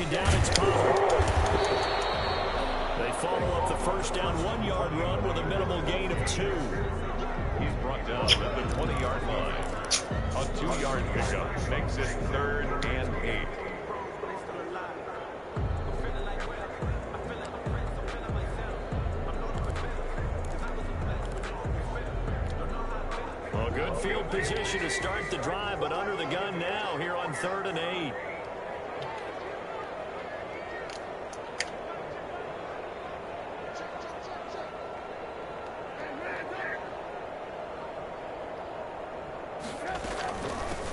second down, it's Pollard. They follow up the first down 1-yard run with a minimal gain of 2. He's brought down at the 20-yard line. A 2-yard pickup makes it 3rd and 8. Well, good field position to start the drive, but under the gun now here on 3rd and 8.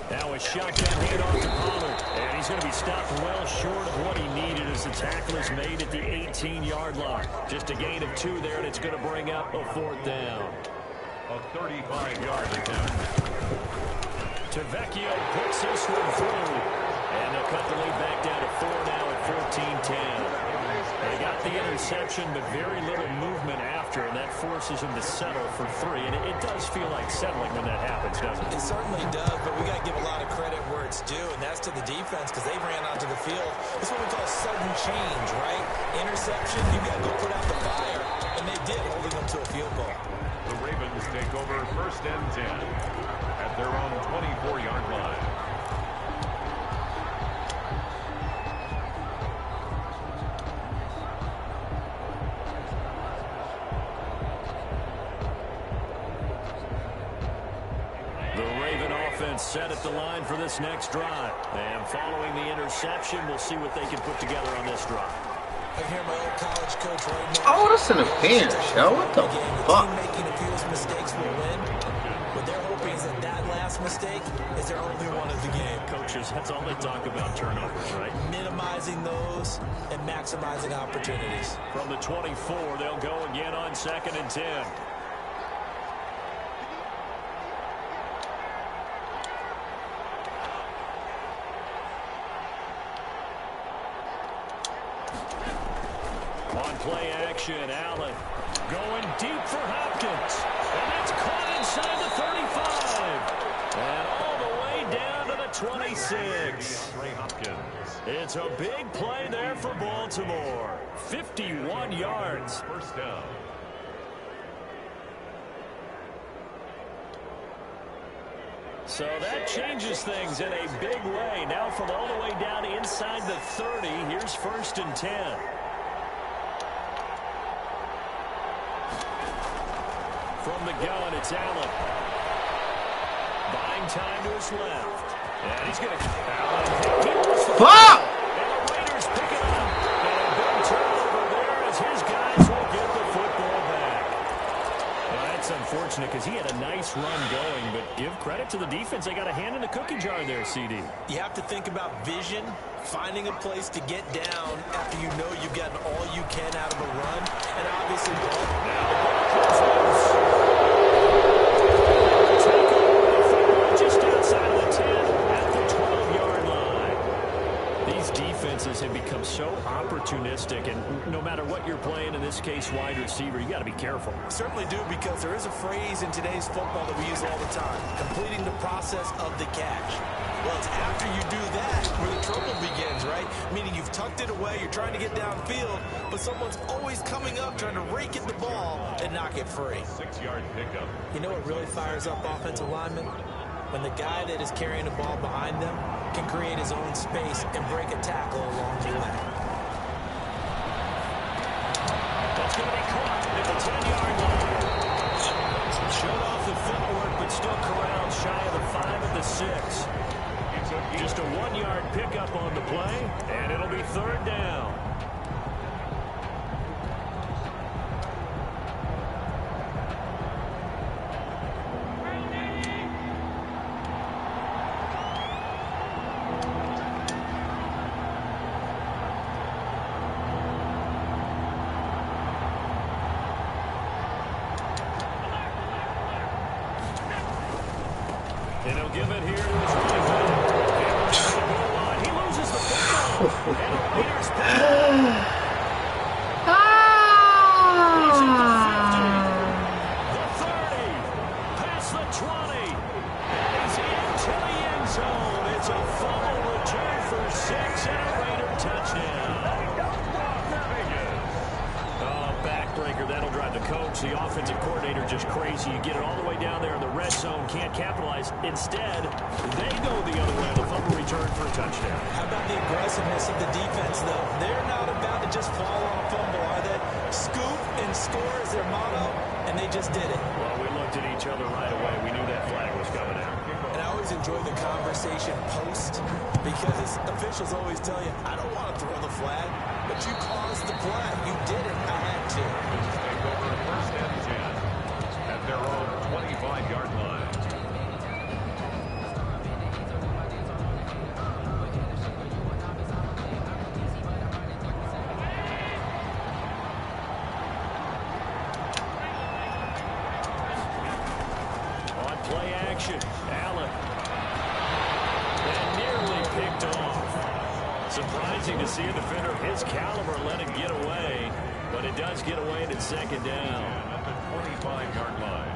Now a shotgun handoff to Pollard, and he's going to be stopped well short of what he needed as the tackle is made at the 18-yard line. Just a gain of 2 there, and it's going to bring up a 4th down. A 35-yard attempt. Tavecchio puts this one through, and they'll cut the lead back down to 4 now at 14-10. They got the interception, but very little movement after, and that forces them to settle for 3. And it does feel like settling when that happens, doesn't it? It certainly does, but we got to give a lot of credit where it's due, and that's to the defense because they ran onto the field. It's what we call sudden change, right? Interception, you got to go put out the fire, and they did, holding them to a field goal. The Ravens take over 1st and 10 at their own 24-yard line. Set at the line for this next drive. And following the interception, we'll see what they can put together on this drive. I hear my old college coach right now. Oh, that's an interference, yo. What the fuck? Making a few mistakes will win. What they're hoping is that last mistake is their only one of the game. Coaches, that's all they talk about, turnovers, right? Minimizing those and maximizing opportunities. From the 24, they'll go again on 2nd and 10. Play action, Allen going deep for Hopkins, and it's caught inside the 35, and all the way down to the 26. Trey Hopkins. It's a big play there for Baltimore. 51 yards. 1st down. So that changes things in a big way. Now from all the way down inside the 30, here's 1st and 10. From the gun, it's Allen. Buying time to his left. And he's going to... Fuck! And the Raiders pick it up. And a big turnover there as his guys will get the football back. Well, that's unfortunate because he had a nice run going, but give credit to the defense. They got a hand in the cookie jar there, CD. You have to think about vision, finding a place to get down after you know you've gotten all you can out of a run, and obviously... Just outside of the 10 at the 12-yard line. These defenses have become so opportunistic, and no matter what you're playing, in this case wide receiver, you got to be careful. Certainly do, because there is a phrase in today's football that we use all the time: completing the process of the catch. Well, it's after you do that where the trouble begins, right? Meaning you've tucked it away, you're trying to get downfield, but someone's always coming up trying to rake at the ball and knock it free. 6-yard pickup. You know what really fires up offensive linemen? When the guy that is carrying the ball behind them can create his own space and break a tackle along the way. That's going to be caught at the 10-yard line. Showed off the footwork, but still corralled shy of the 5 at the 6. Just a 1-yard pickup on the play, and it'll be 3rd down. And he'll give it here to his running back. He loses the football. And the Raiders pick it up. He's at the 50, the 30, past the 20, and he's into the end zone. It's a fumble return for 6 and a Raider touchdown. the coach, the offensive coordinator, just crazy. You get it all the way down there in the red zone, can't capitalize. Instead, they go the other way. The fumble return for a touchdown. How about the aggressiveness of the defense, though? They're not about to just fall on a fumble, are they? Scoop and score is their motto, and they just did it. Well, we looked at each other right away. We knew that flag was coming out. And I always enjoy the conversation post because officials always tell you, I don't want to throw the flag, but you caused the play. You did it. I had to. Take over first and 10 at their own 25-yard line. On play action, Allen. And nearly picked off. Surprising to see a defender of his caliber let it get away, but it does get away and it's second down. At the 25-yard line.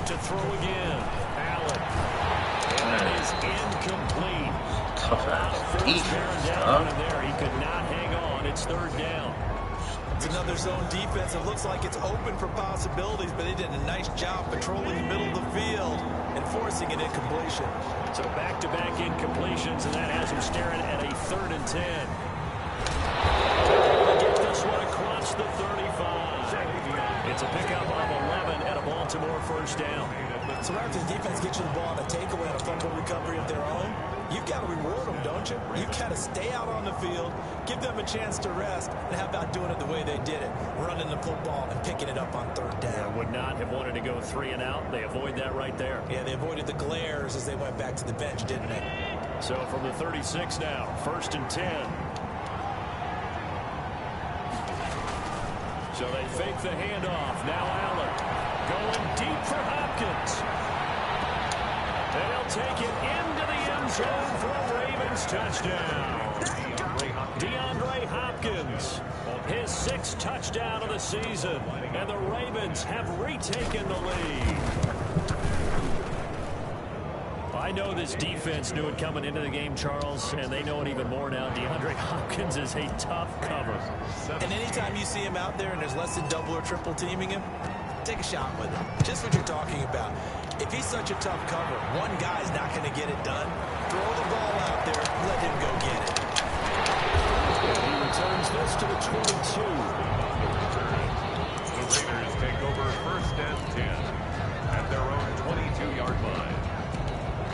To throw again, Allen. And that is incomplete. Tough ass defense, Down huh? in there. He could not hang on. It's third down. It's another zone defense. It looks like it's open for possibilities, but they did a nice job patrolling the middle of the field and forcing an incompletion. So back-to-back incompletions, and that has him staring at a 3rd and 10. Get this one across the 35. It's a pickup of 11 and a Baltimore first down. So after the defense gets you the ball on a takeaway and a fumble recovery of their own, you've got to reward them, don't you? You've got to stay out on the field, give them a chance to rest, and how about doing it the way they did it, running the football and picking it up on 3rd down. Would not have wanted to go 3 and out. They avoid that right there. Yeah, they avoided the glares as they went back to the bench, didn't they? So from the 36 now, 1st and 10. So they fake the handoff. Now Allen going deep for Hopkins. They'll take it into the end zone for a Ravens touchdown. DeAndre Hopkins, his 6th touchdown of the season, and the Ravens have retaken the lead. I know this defense knew it coming into the game, Charles, and they know it even more now. DeAndre Hopkins is a tough cover. And anytime you see him out there and there's less than double or triple teaming him, take a shot with him. Just what you're talking about. If he's such a tough cover, one guy's not going to get it done. Throw the ball out there, let him go get it. He returns this to the 22. The Raiders take over first and 10 at their own 22-yard line.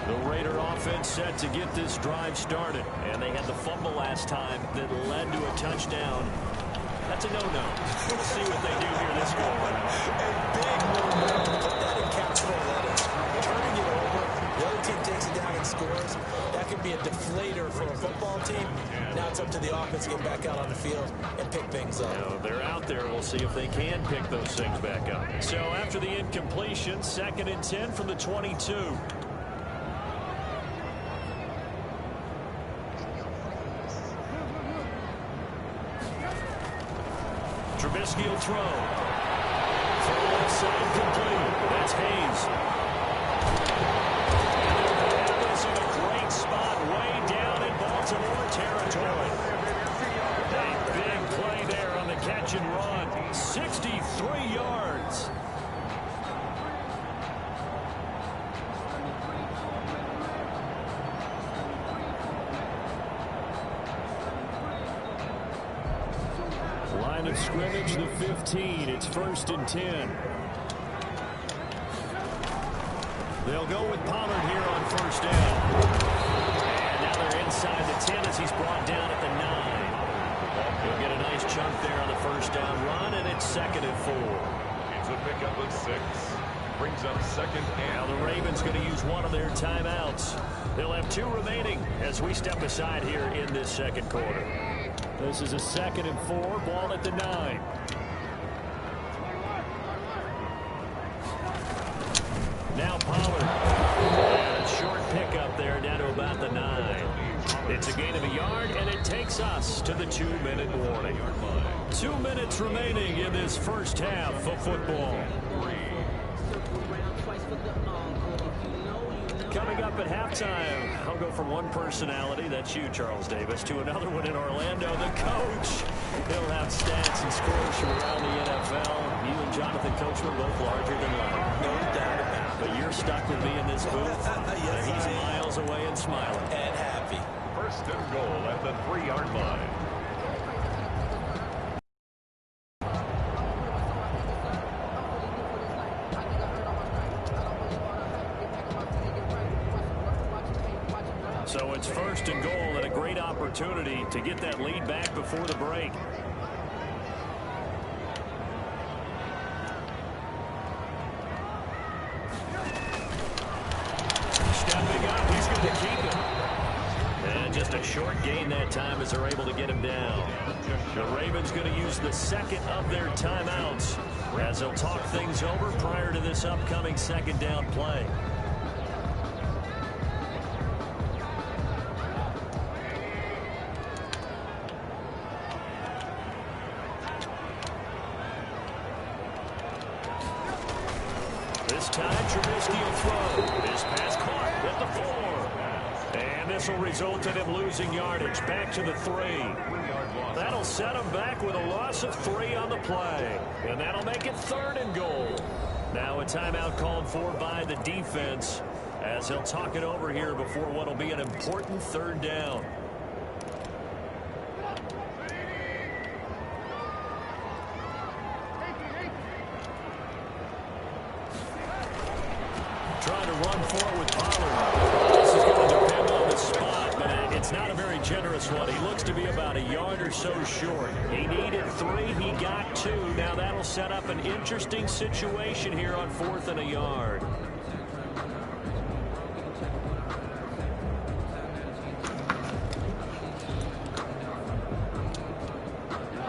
The Raider offense set to get this drive started, and they had the fumble last time that led to a touchdown. That's a no-no. We'll see what they do here this go around. A big no-no. Put that in capital letters. Turning it over, the other team takes it down and scores. That could be a deflator for a football team. Now it's up to the offense to get back out on the field and pick things up. Now, they're out there. We'll see if they can pick those things back up. So after the incompletion, 2nd and 10 from the 22. Trubisky will throw. Throw left side complete. That's Hayes. And that was in a great spot way down in Baltimore territory. A big play there on the catch and run. 63 yards. Line of scrimmage, the 15. It's 1st and 10. They'll go with Pollard here on 1st down. And now they're inside the 10 as he's brought down at the 9. He'll get a nice chunk there on the 1st down run, and it's 2nd and 4. It's a pickup of 6. Brings up 2nd and... Now the Ravens going to use one of their timeouts. They'll have 2 remaining as we step aside here in this 2nd quarter. This is a 2nd and 4, ball at the 9. Now Pollard. And a short pickup there down to about the 9. It's a gain of a yard, and it takes us to the 2-minute warning. 2 minutes remaining in this first half of football. Coming up at halftime, I'll go from one personality, that's you, Charles Davis, to another one in Orlando, the coach. He'll have stats and scores from around the NFL. You and Jonathan Coachman both larger than life. No doubt about it. But you're stuck with me in this booth. Yes, He's miles away and smiling. And happy. First and goal at the 3-yard line. So it's first and goal and a great opportunity to get that lead back before the break. Stepping up, he's going to keep it. And just a short gain that time as they're able to get him down. The Ravens going to use the second of their timeouts as they'll talk things over prior to this upcoming second down play. This time, Trubisky will throw. This pass caught at the 4. And this will result in him losing yardage back to the 3. That'll set him back with a loss of 3 on the play. And that'll make it third and goal. Now a timeout called for by the defense as they'll talk it over here before what will be an important third down. Trying to run forward with Pollard. This is going to depend on the spot, but it's not a very generous one. He looks to be about a yard or so short. He needed 3. He got 2. Now that'll set up an interesting situation here on 4th and a yard.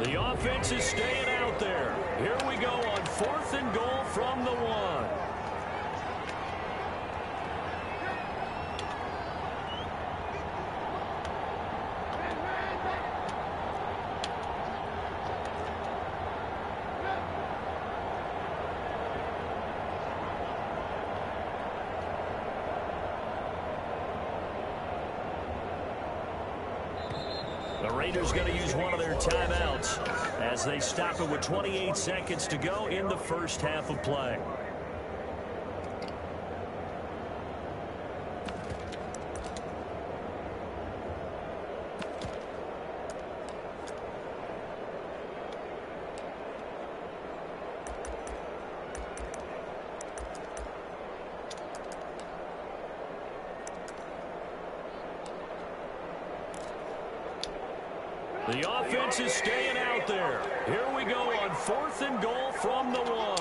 The offense is staying out there. Here we go on 4th and goal from the 1. The Raiders going to use one of their timeouts as they stop it with 28 seconds to go in the first half of play. The offense is staying out there. Here we go on 4th and goal from the 1.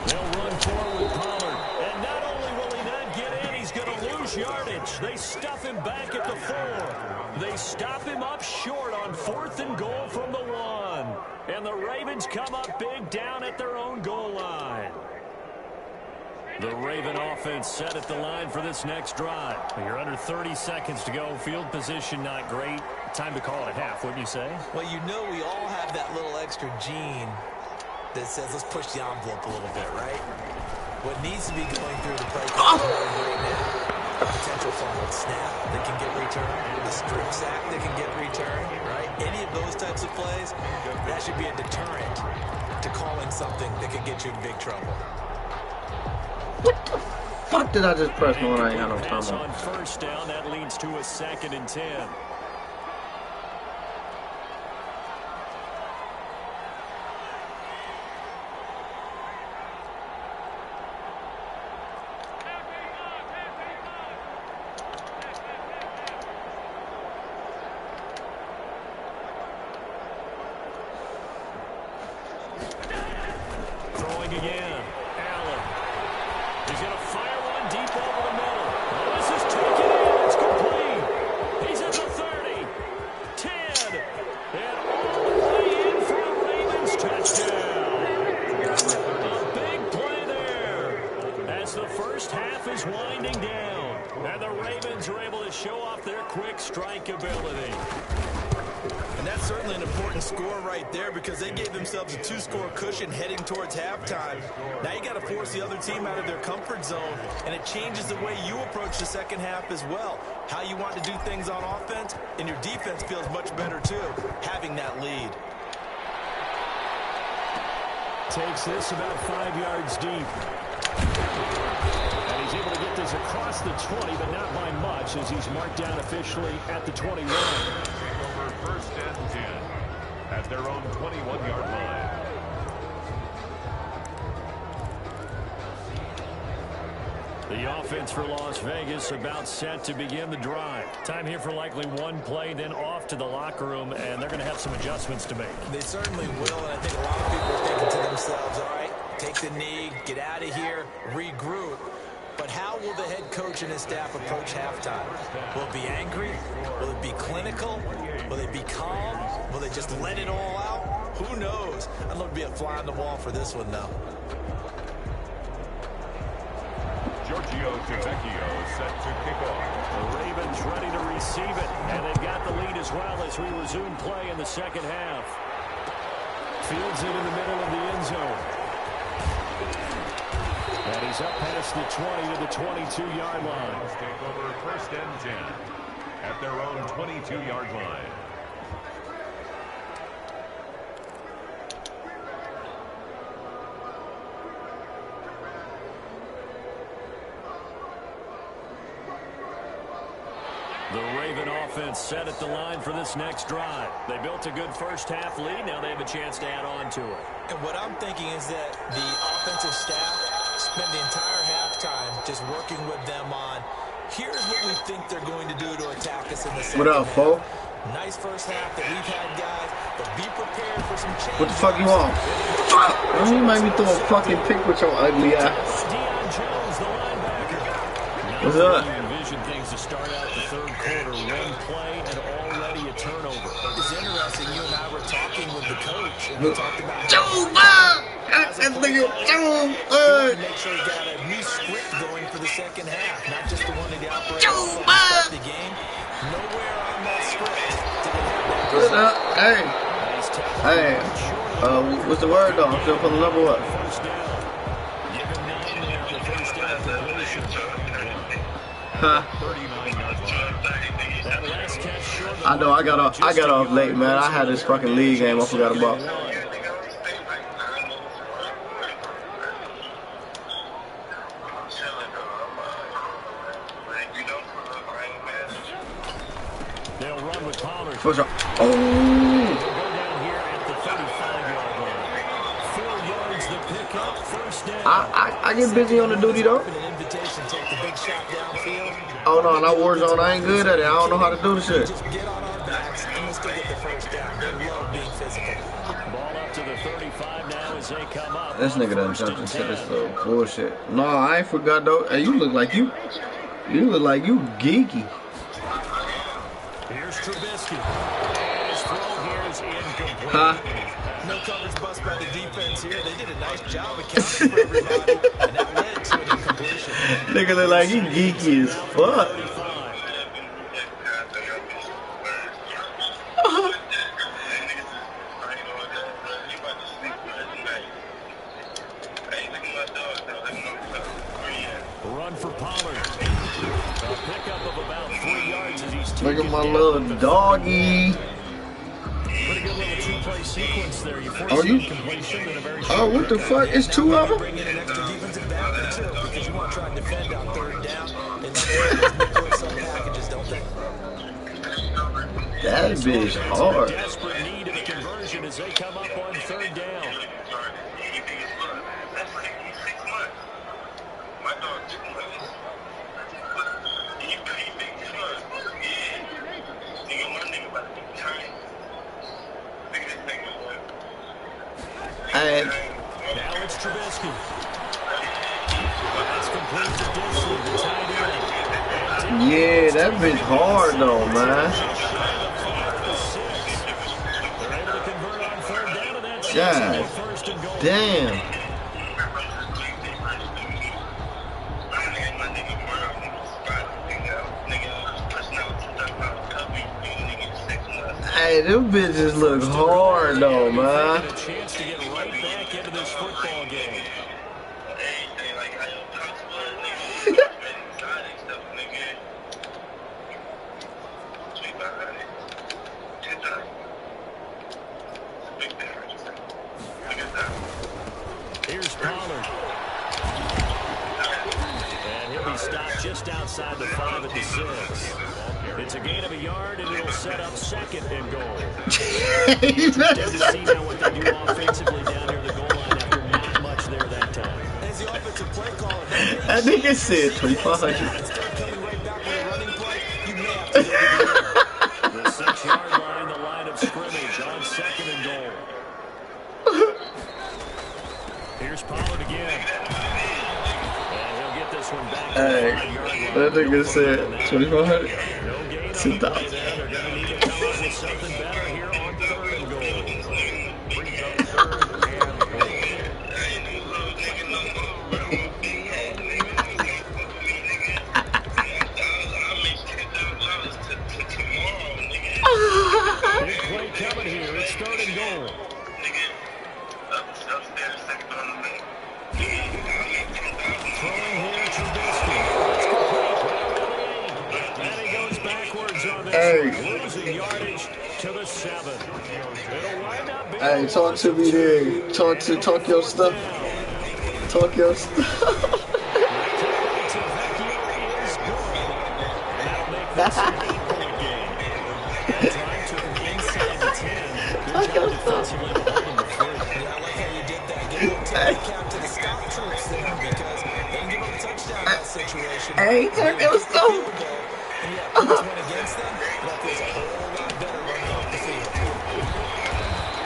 They'll run forward with Pollard. And not only will he not get in, he's going to lose yardage. They stuff him back at the 4. They stop him up short on 4th and goal from the 1. And the Ravens come up big down at their own goal line. The Raven offense set at the line for this next drive. You're under 30 seconds to go. Field position not great. Time to call it a half, wouldn't you say? Well, you know we all have that little extra gene that says let's push the envelope a little bit, right? What needs to be going through the play clock right now, a potential fumbled snap that can get returned, the strip sack that can get returned, right? Any of those types of plays, that should be a deterrent to calling something that could get you in big trouble. What the fuck did I just press when I ain't got no time Pass on? on first down, that leads to a 2nd and 10. Throwing again. Allen. He's going to fire one deep over the middle. Oh, this is taken in. It's complete. He's at the 30. show off their quick strike ability. And that's certainly an important score right there because they gave themselves a 2-score cushion heading towards halftime. Now you got to force the other team out of their comfort zone, and it changes the way you approach the second half as well. How you want to do things on offense, and your defense feels much better too, having that lead. Takes this about 5 yards deep. And he's able to get this across the 20, but not by much as he's marked down officially at the 21. Over first and 10 at their own 21-yard line. The offense for Las Vegas about set to begin the drive. Time here for likely one play, then off to the locker room, and they're going to have some adjustments to make. They certainly will, and I think a lot of people are thinking to themselves, all right, take the knee, get out of here, regroup. But how will the head coach and his staff approach halftime? Will it be angry? Will it be clinical? Will they be calm? Will they just let it all out? Who knows? I'd love to be a fly on the wall for this one, though. Giorgio Tavecchio set to kick off. The Ravens ready to receive it, and they've got the lead as well as we resume play in the second half. Fields it in the middle of the end zone. And he's up past the 20 to the 22-yard line. Take over first and 10 at their own 22-yard line. The Raven offense set at the line for this next drive. They built a good first-half lead. Now they have a chance to add on to it. And what I'm thinking is that the offensive staff spent the entire halftime just working with them on, here's what we think they're going to do to attack us in the second What up, half. Fo? Nice first half that we've had, guys, but be prepared for some change. What the fuck you want? Fuck! You made me throw a fucking pick with your ugly ass. Deion Jones, the linebacker. What's up? You envision things to start out the third quarter, one play, and already a turnover. It's interesting, you and I were talking with the coach, and we talked about That nigga, make sure you got a new script going for the second half, not just the one that the operator start the game. Nowhere on that script did they have that. Hey, what's the word though? I'm still pulling up or what? First down. Give him 9 there on the first down completion. Huh? 39-yard line. That last catch short of I know I got off late, man. I had this fucking league game I forgot about. They'll run with Pollard. First They'll oh, go down here at the 35-yard line. 4 yards the pickup, first down. I get busy on the duty though. An invitation, take the big shot downfield. Oh no, not Warzone. I ain't good at it. I don't know how to do the shit. Just get on our backs and let's go get the first down. They love being physical. Ball up to the 35 now as they come up. This nigga done jumped into this little bullshit. No, I ain't forgot though. Hey, you look like you geeky. Here's Trubisky. His throw here is incomplete. Huh? No coverage bust by the defense here. They did a nice job accounting for everybody, and that led to an incompletion. Nigga look like he geeky as fuck. 35. Run for Pollard. A pickup of about 3 yards as he's Look at taken my down little at the doggy. Pretty good little two-play sequence there. You force Oh, you- completion in a very Oh, what the fuck? It's two of them? Bring in an extra defensive backer, too, because you want to try and defend on third down. They love those nickel packages, don't they? That bitch hard. Desperate need of a conversion as they come up on third down. And Now it's Trubisky. That's complete to Disley, the tight end. yeah, that bitch hard though, man. They're able to convert on third down, and that's God first and goal. damn. Hey, them bitches look hard though, man. A chance to get right back into this football game. Here's Pollard. And he'll be stopped just outside the 5 at the 6. It's a gain of a yard, and it'll set up 2nd and goal. Good to see now what they do offensively down near the goal line after not much there that time. As the offensive play caller, I think it said 2,500. instead of coming right back with a running play, you may have to go to the The 6-yard line, the line of scrimmage on 2nd and goal. Here's Pollard again. And he'll get this one back to the 5-yard line. That nigga said 2,500. No gain on the 2,000. play there. They're going to need to come up with something better here on 3rd and goal. Brings up 3rd and goal. Big play coming here. It's 3rd and goal. Throwing here, Trubisky. And he goes backwards on this one. Losing yardage to the 7. It'll wind up being Hey, talk to me then. Talk your stuff. Talk your stuff. That's an 8-point game. That time took him inside the 10. Good job defensively to hold him to 3. I like how you did that. Give a little tip of the cap to the scout troops there because they can give up a touchdown in that situation. Hey, turn your stuff. And yet, points went against them. That feels a whole lot better running off the field.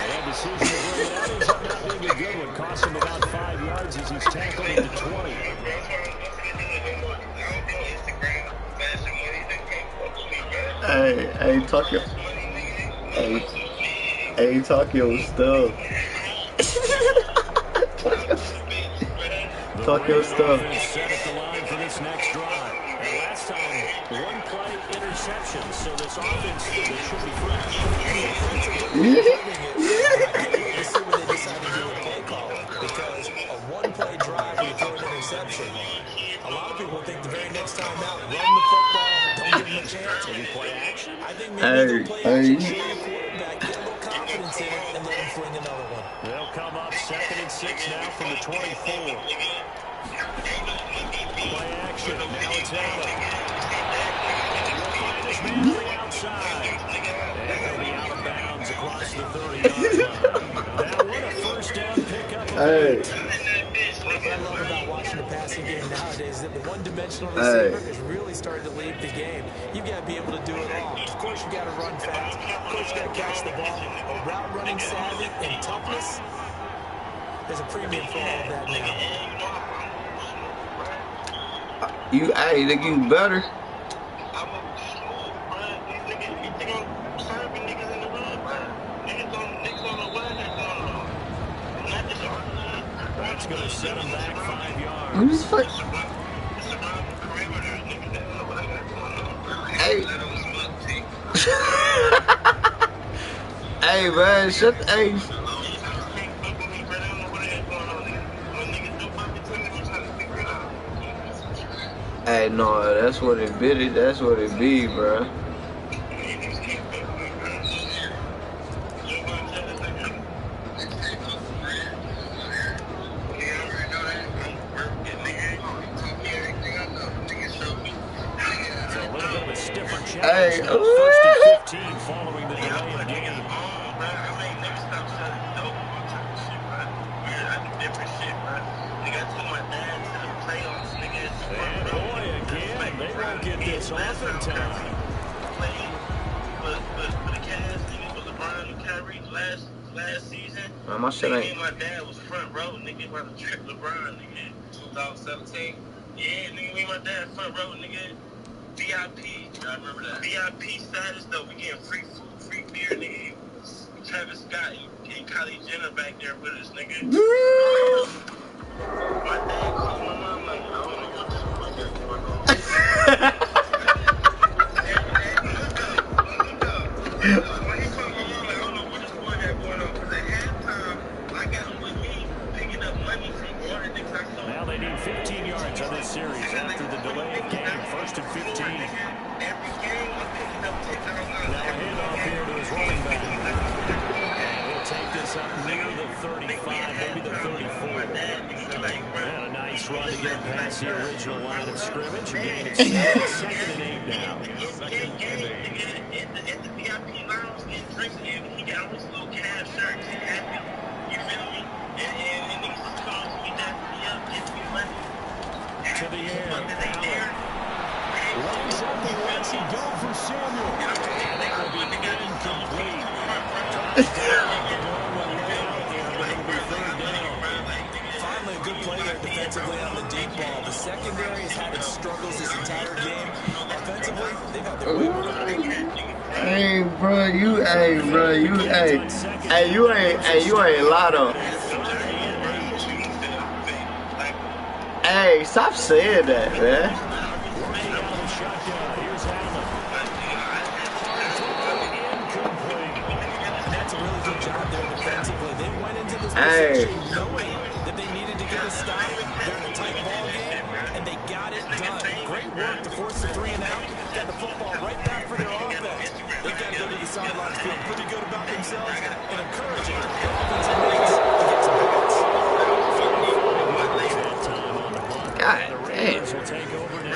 And decision to bring it out ends up not being a good one. Cost him about 5 yards as he's tackled at the 20. Hey, talk your. Hey, talk your stuff. Talk your stuff. Set at the line for this next drive. And last time, 1-play interception. So this offense should be fresh. To see what they decide to do with play calling because a 1-play drive when you throw an interception, a lot of people think the very next time out, run the football, don't give them a chance. Maybe play action. I think maybe they'll play Hey. action, show your quarterback, get a little confidence in it, and let him fling another one. They'll come up 2nd and 6 now from the 24. Play action. Now it's Allen. He'll find his man on the outside. And he'll be out of bounds across the 30-yard line. Now what a first down pickup. Hey. What I love about watching the passing game nowadays is that the one-dimensional receiver is really starting to lead the game. You've got to be able to do it all. Of course, you got to run fast. Of course, you got to catch the ball. But route running savvy and toughness, there's a premium for all of that now. Hey, they getting better. That's going to set him back 5 yards. Who's like? Hey. Hey, man, shut the. Hey. Hey, no, that's what it be. That's what it be, bro. Hey, First and 15 following the delay in the game. And boy, again, they won't get this off in time. Last season, my shit ain't. my dad was front row, nigga, by the trip LeBron, nigga, 2017. Yeah, nigga, me and my dad front row, nigga. VIP, I remember that. VIP status though, we getting free food, free beer, nigga. Travis Scott and Kylie Jenner back there with us, nigga. My dad called my mom like, I don't know what this is going on. When he called my get past the original line of scrimmage. You're gaining 7, 2nd and 8 now. In the VIP lounge, getting drinks, and he got on his little calf shirt. He's happy. You feel me? And these songs we definitely get me money. To the air. Lines up and lets it go for Samuel. And that will be incomplete. Finally, a good play there defensively on the deep ball. The secondary has had its struggles this entire game. Offensively, they've had their way with it. Hey, bro, you ain't Lotto. Hey, stop saying that, man. That's a really good job there defensively. They went into this Hey. position knowing that they needed to get a stop during a tight ball game, and they got it done. Great work to force the 3 and out. Got the football right back for their offense. They've got to go to the sidelines feeling pretty good about themselves and encouraging their offensive mates to get some points. God damn.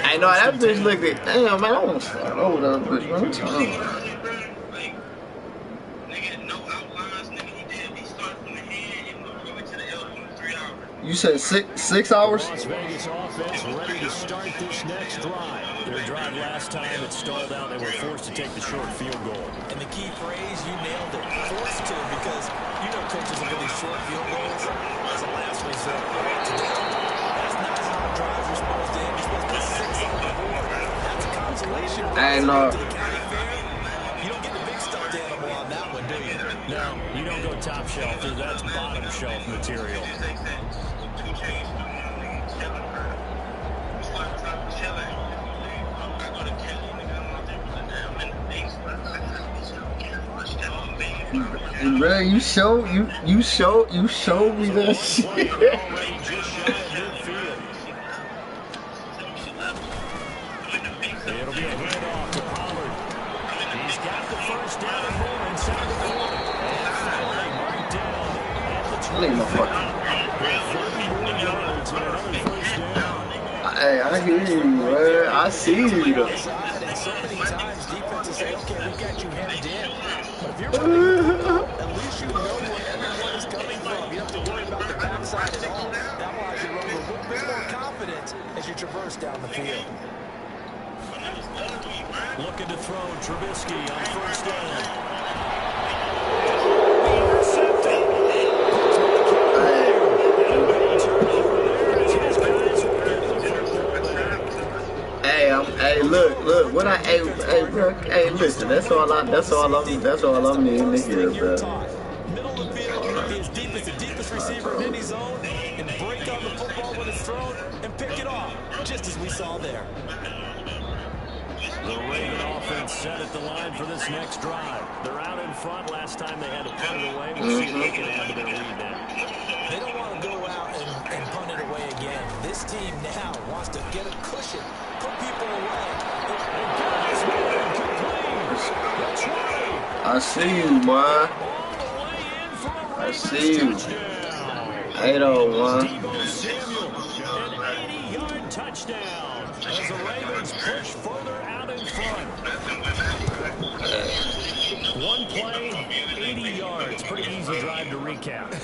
Hey, no, that bitch looked at. Damn, man, I want to start over that bitch, man. I'm telling you. You said 6 hours? Las Vegas offense ready to start this next drive. Their drive last time it stalled out. They were forced to take the short field goal. And the key phrase, you nailed it, forced to, because you know coaches are really short field goals as a last resort. That's not how drives are supposed to end. You're supposed to put 6 on the board. That's a consolation. Hey, no. To the county fair. You don't get the big stuffed animal on that one, do you? No, you don't go top shelf. That's bottom shelf material. And bro, you showed me that shit. It'll be a handoff to Pollard. He's got the first down and more inside the 40. And finally marked down at the 20. Hey, I hear you, man. I see you. And so many times defenses say, okay, we got you hemmed in. But if you're running the ball, at least you know where everyone is coming from. You don't have to worry about the backside at all. That allows you to run with a bit more confidence as you traverse down the field. Looking to throw Trubisky on first down. Hey, look, what hey, bro, hey, listen, that's all I'm needing to hear, bro. Middle of the field, be as deep as the deepest receiver in any zone, and break on the football when it's thrown, and pick it off, just as we saw there. The Raven offense set at the line for this next drive. They're out in front. Last time they had to punt it away. We'll see if they can add to their lead now. They don't want to go out and punt it away again. This team now wants to get a cushion, put people away. I see you, boy. I see you. 801. Deebo Samuel, an 80-yard touchdown as the Ravens push further out in front. One play, 80 yards. Pretty easy drive to recap. It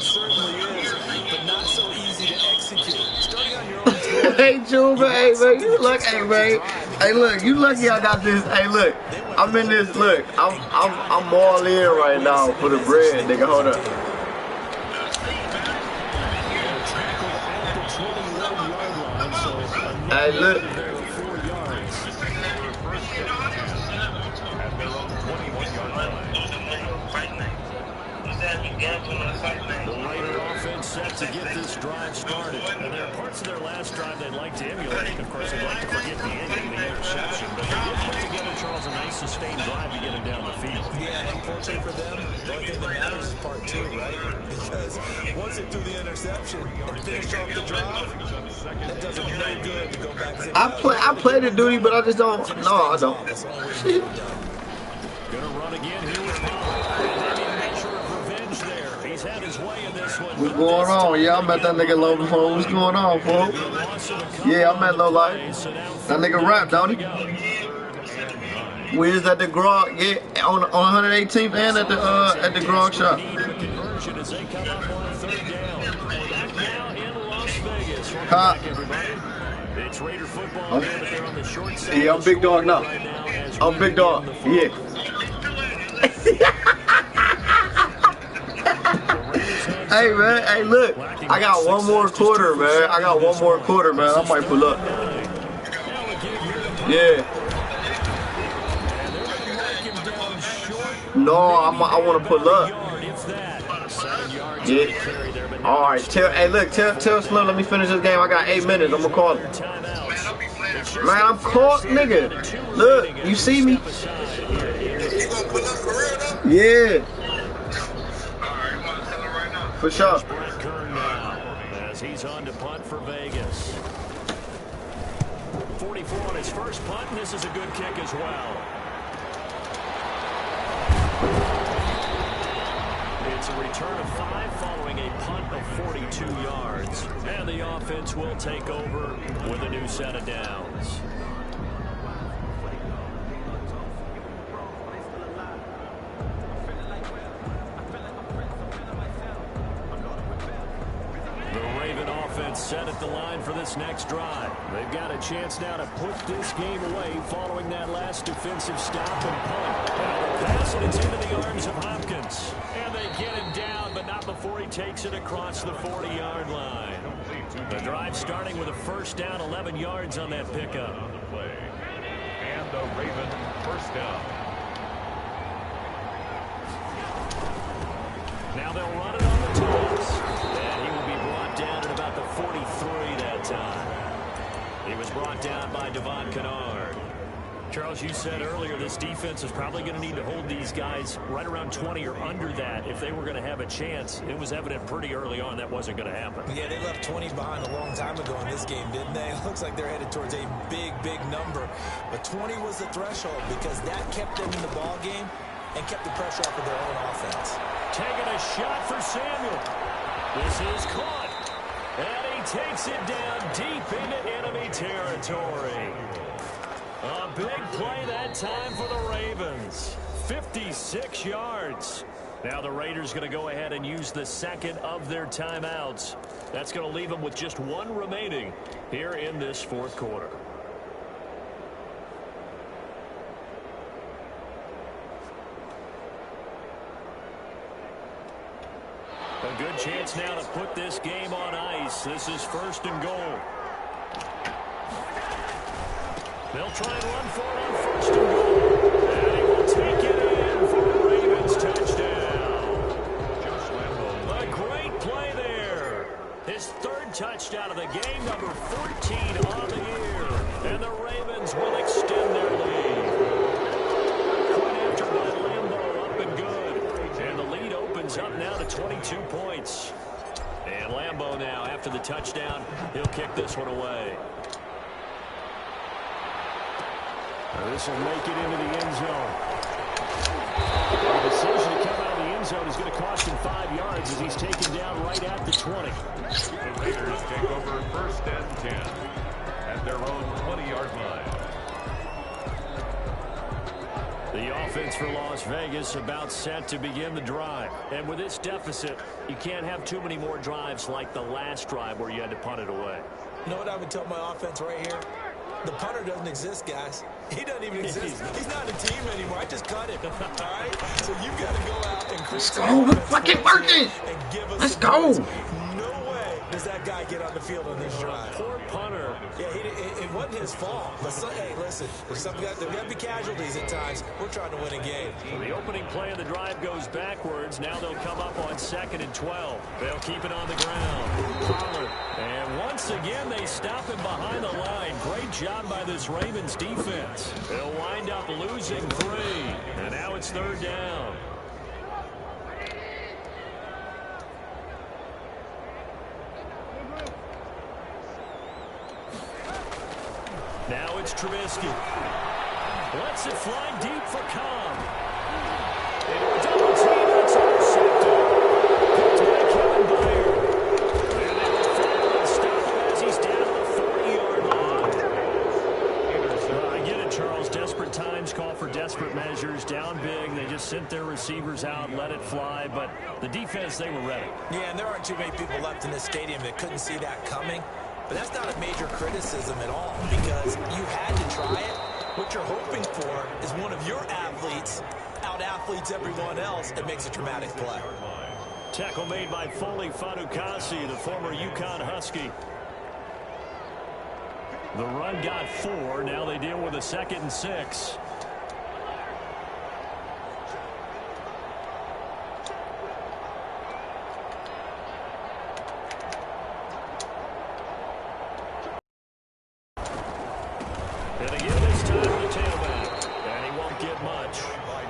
certainly is, but not so easy to execute. Starting on your own team. Hey, Juba, hey, man, you look, hey, man. Hey, look, you lucky I got this. Hey, look, I'm in this. Look, I'm all in right now for the bread, nigga. Hold up. Hey, look. The Raider offense set to get this drive started. And there are parts of their last drive they'd like to emulate. Of course, they'd like to forget the ending, the interception. But they did put together, Charles, a nice sustained drive to get him down the field. Yeah, unfortunately for them, the only thing that matters is part 2, right? Because once they threw the interception and finished off the drive, that does them no good to go back and say, I play the duty, but I just don't. No, I don't. Gonna run again here with Pollard. Maybe a measure of revenge there. He's He's had his way in this one. What's going on? Yeah, I met that nigga low before. What's going on, folks? Yeah, I met Low Life. That nigga rap, don't he? We is at the grog, yeah, on 118th and at the grog shop. Huh? Yeah, I'm big dog now. I'm big dog. Yeah. Hey man, hey look, I got one more quarter, man. I got one more quarter, man. I might pull up. Yeah. No, I want to pull up. Yeah. All right. Hey, look. Tell Slim. Let me finish this game. I got 8 minutes. I'm gonna call him. Man, I'm caught, nigga. Look, you see me? Yeah. For sure. As he's on to punt for Vegas. 44 on his first punt, and this is a good kick as well. It's a return of 5 following a punt of 42 yards. And the offense will take over with a new set of downs. Set at the line for this next drive. They've got a chance now to put this game away following that last defensive stop and punt. Now the pass, and it's into the arms of Hopkins. And they get him down, but not before he takes it across the 40-yard line. The drive starting with a first down, 11 yards on that pickup. On the play. And the Raven first down. Now they'll run it on the toss. And he will be brought down at about the 43 that time. He was brought down by Devon Kennard. Charles, you said earlier this defense is probably going to need to hold these guys right around 20 or under that if they were going to have a chance. It was evident pretty early on that wasn't going to happen. Yeah, they left 20 behind a long time ago in this game, didn't they? It looks like they're headed towards a big, big number. But 20 was the threshold because that kept them in the ball game and kept the pressure off of their own offense. Taking a shot for Samuel. This is caught. And he takes it down deep into enemy territory. A big play that time for the Ravens. 56 yards. Now the Raiders going to go ahead and use the second of their timeouts. That's going to leave them with just one remaining here in this fourth quarter. A good chance now to put this game on ice. This is first and goal. They'll try and run for it on first and goal. And he will take it in for a Ravens touchdown. A great play there. His third touchdown of the game, number 14 on the year. And the Ravens will extend their lead. Point after by Lambeau, up and good. And the lead opens up now to 22 points. And Lambeau now, after the touchdown, he'll kick this one away. This will make it into the end zone. The decision to come out of the end zone is going to cost him 5 yards as he's taken down right at the 20. The Raiders take over first and 10 at their own 20-yard line. The offense for Las Vegas about set to begin the drive. And with this deficit, you can't have too many more drives like the last drive where you had to punt it away. You know what I would tell my offense right here? The punter doesn't exist, guys. He doesn't even exist. He's not a team anymore. I just cut him. All right? So you've got to go out and create. Let's go. We're fucking working. Let's go. No way does that guy get on the field on this drive. Poor punter. Yeah, it wasn't his fault. But hey, listen, there's got to be casualties at times. We're trying to win a game. So the opening play of the drive goes backwards. Now they'll come up on 2nd and 12. They'll keep it on the ground. Pollard. And once again, they stop him behind the line. Great job by this Ravens defense. They'll wind up losing 3. And now it's 3rd down. Now it's Trubisky. Lets it fly deep for Cobb. Double team, that's intercepted. down big. They just sent their receivers out, let it fly. But the defense, they were ready. Yeah, and there aren't too many people left in this stadium that couldn't see that coming. But that's not a major criticism at all because you had to try it. What you're hoping for is one of your athletes out-athletes everyone else and makes a dramatic play. Tackle made by Foley Fatukasi, the former UConn Husky. The run got 4. Now they deal with a 2nd and 6. And again this time to the tailback. And he won't get much.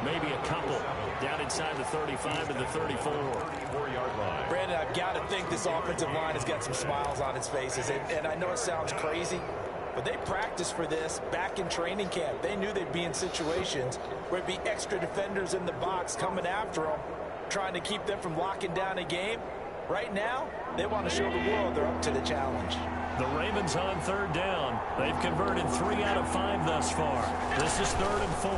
Maybe a couple. Down inside the 35 to the 34. 34-yard line. Brandon, I've got to think this offensive line has got some smiles on its faces. And I know it sounds crazy, but they practiced for this back in training camp. They knew they'd be in situations where it'd be extra defenders in the box coming after them, trying to keep them from locking down a game. Right now, they want to show the world they're up to the challenge. The Ravens on 3rd down. They've converted 3 out of 5 thus far. This is 3rd and 4.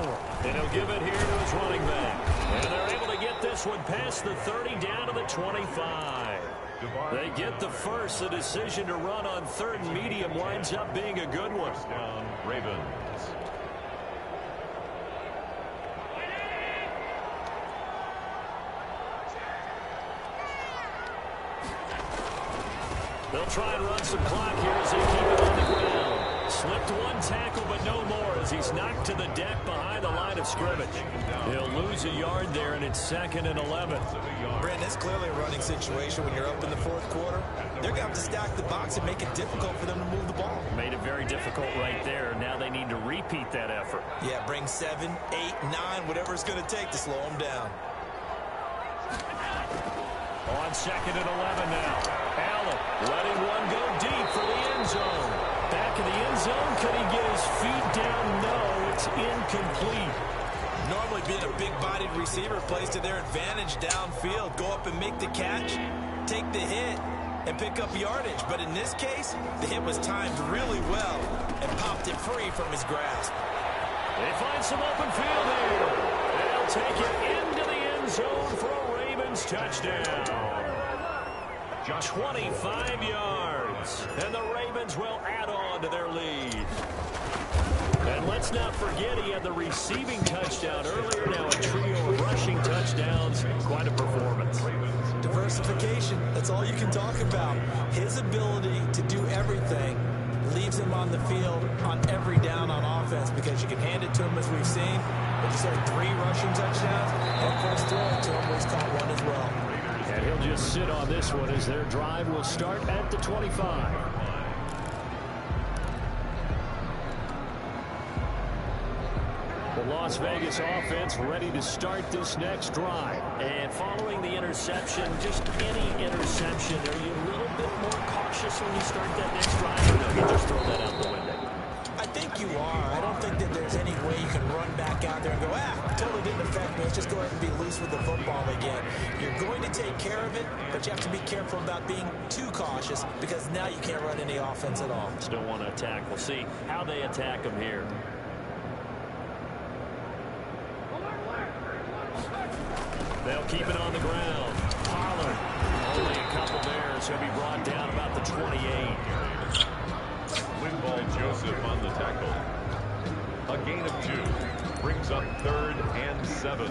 And he'll give it here to his running back. And they're able to get this one past the 30 down to the 25. They get the first. The decision to run on 3rd and medium winds up being a good one. Down, Ravens. They'll try and run some clock here as they keep it on the ground. Slipped one tackle, but no more as he's knocked to the deck behind the line of scrimmage. He'll lose a yard there, and it's 2nd and 11. Brandon, it's clearly a running situation when you're up in the 4th quarter. They're going to have to stack the box and make it difficult for them to move the ball. Made it very difficult right there. Now they need to repeat that effort. Yeah, bring 7, 8, 9, whatever it's going to take to slow them down. On 2nd and 11 now. Allen letting one go deep for the end zone. Back in the end zone. Could he get his feet down? No, it's incomplete. Normally being a big-bodied receiver plays to their advantage downfield. Go up and make the catch, take the hit, and pick up yardage. But in this case, the hit was timed really well and popped it free from his grasp. They find some open field here. They'll take it into the end zone for a Ravens touchdown. 25 yards. And the Ravens will add on to their lead. And let's not forget he had the receiving touchdown earlier. Now a trio of rushing touchdowns. Quite a performance. Diversification, that's all you can talk about. His ability to do everything leaves him on the field on every down on offense because you can hand it to him as we've seen. But he's had 3 rushing touchdowns, and of course throwing to him where he's caught one as well. And he'll just sit on this one as their drive will start at the 25. The Las Vegas offense ready to start this next drive. And following the interception, just any interception, are you a little bit more cautious when you start that next drive? Or no, you just throw that out the window? I think you are. I don't think that there's any way you can run back out there and go, totally didn't affect me. Let's just go ahead and be loose with the football again. You're going to take care of it, but you have to be careful about being too cautious because now you can't run any offense at all. Still want to attack. We'll see how they attack them here. They'll keep it on the ground. Pollard, only a couple there, so he'll be brought down about the 28. Linval Joseph on the tackle. A gain of 2. Brings up 3rd and 7.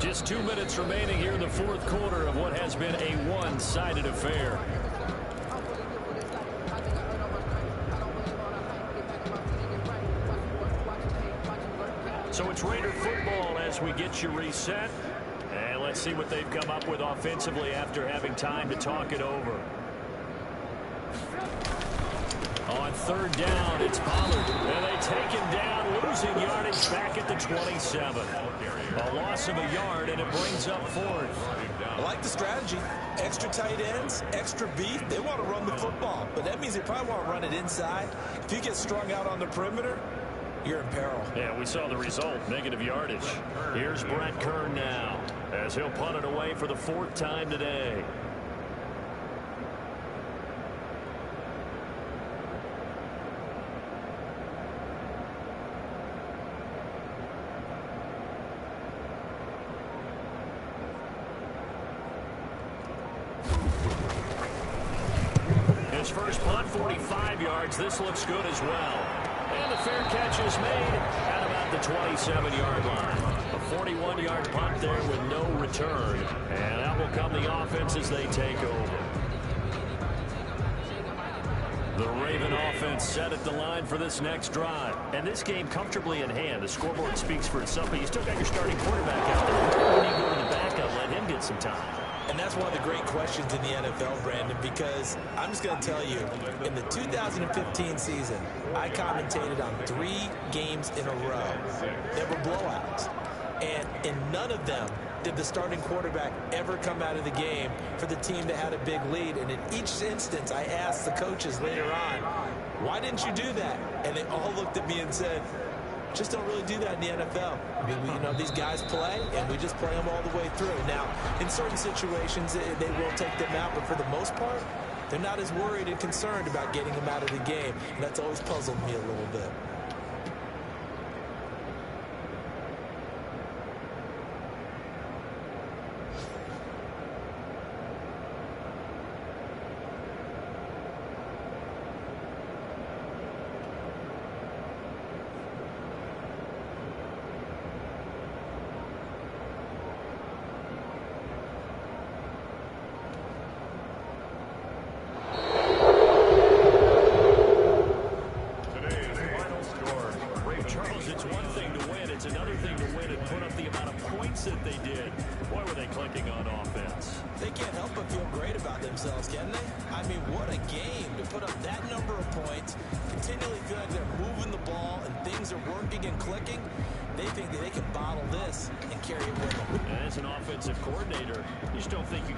Just 2 minutes remaining here in the 4th quarter of what has been a one-sided affair. So it's Raider football as we get you reset. And let's see what they've come up with offensively after having time to talk it over. On 3rd down, it's Pollard. And they take him down, losing yardage back at the 27. A loss of a yard, and it brings up 4th. I like the strategy. Extra tight ends, extra beef. They want to run the football, but that means they probably want to run it inside. If you get strung out on the perimeter, you're in peril. Yeah, we saw the result, negative yardage. Here's Brett Kern now, as he'll punt it away for the 4th time today. first punt, 45 yards. This looks good as well. And the fair catch is made at about the 27-yard line. A 41-yard punt there with no return. And that will come the offense as they take over. The Raven offense set at the line for this next drive. And this game comfortably in hand. The scoreboard speaks for itself, but you still got your starting quarterback out there. When you go to the backup, let him get some time. And that's one of the great questions in the NFL, Brandon, because I'm just going to tell you, in the 2015 season, I commentated on 3 games in a row that were blowouts. And in none of them did the starting quarterback ever come out of the game for the team that had a big lead. And in each instance, I asked the coaches later on, why didn't you do that? And they all looked at me and said, just don't really do that in the NFL. You know, these guys play, and we just play them all the way through. Now, in certain situations, they will take them out, but for the most part, they're not as worried and concerned about getting them out of the game. And that's always puzzled me a little bit. that they did. Boy, were they clicking on offense. They can't help but feel great about themselves, can they? I mean, what a game to put up that number of points, continually feel like they're moving the ball and things are working and clicking. They think that they can bottle this and carry it with them. And as an offensive coordinator, you just don't think you